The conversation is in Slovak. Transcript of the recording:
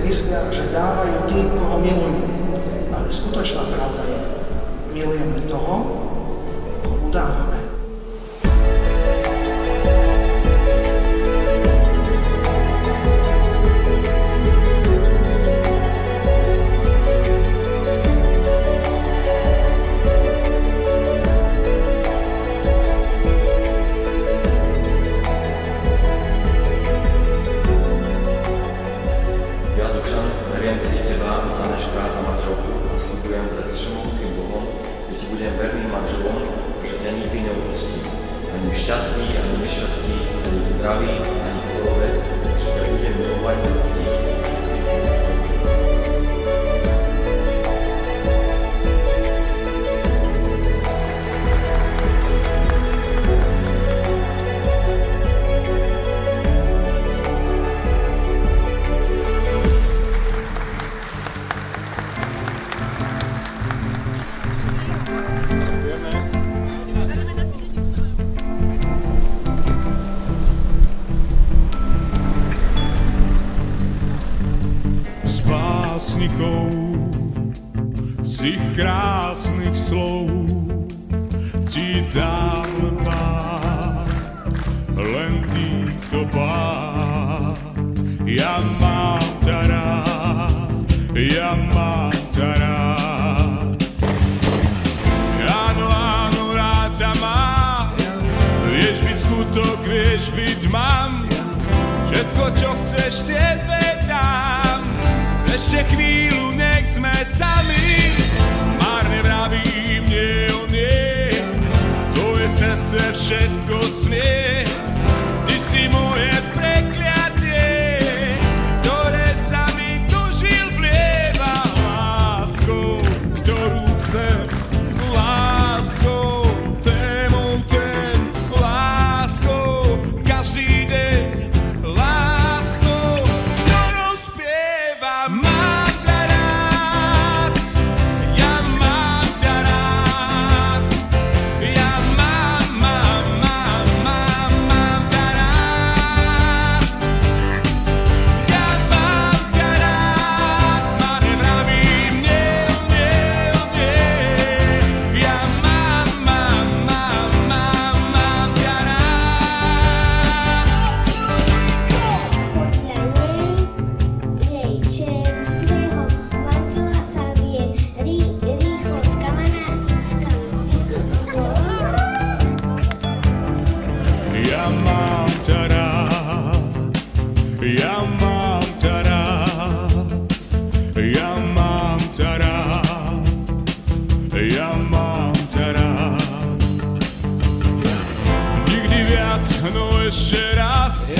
myslia, že dávajú tým, koho milujú. Ale skutočná pravda je, milujeme toho, komu dávame. Veriem si teba, Aneška, za manželku a sľubujem pred všemohúcim Bohom, že ti budem verným manželom, že ťa nikdy neopustím. Ani v šťastí, ani v nešťastí, ani v zdraví, ani v chorobe, že ťa budem milovať a ctiť. Z ich krásnych slov ti dám pár, len týchto pár. Ja mám ťa rád, ja mám ťa rád. Áno, áno, rád ťa mám, vieš byť skutok, vieš byť mám, všetko, čo chceš, tebe dám. Ešte chvíľu, nech sme sami, márne vravím, nie, o nie, tvoje srdce všetko smie, ty si moje prekliatie, ktoré sa mi do žil vlieva. Láskou, ktorú chcem, láskou, témou ten, láskou, každý deň, láskou, s ktorou spievam. Ja mám ťa rád, ja mám ťa rád, ja mám ťa rád. Nikdy viac, no ešte raz.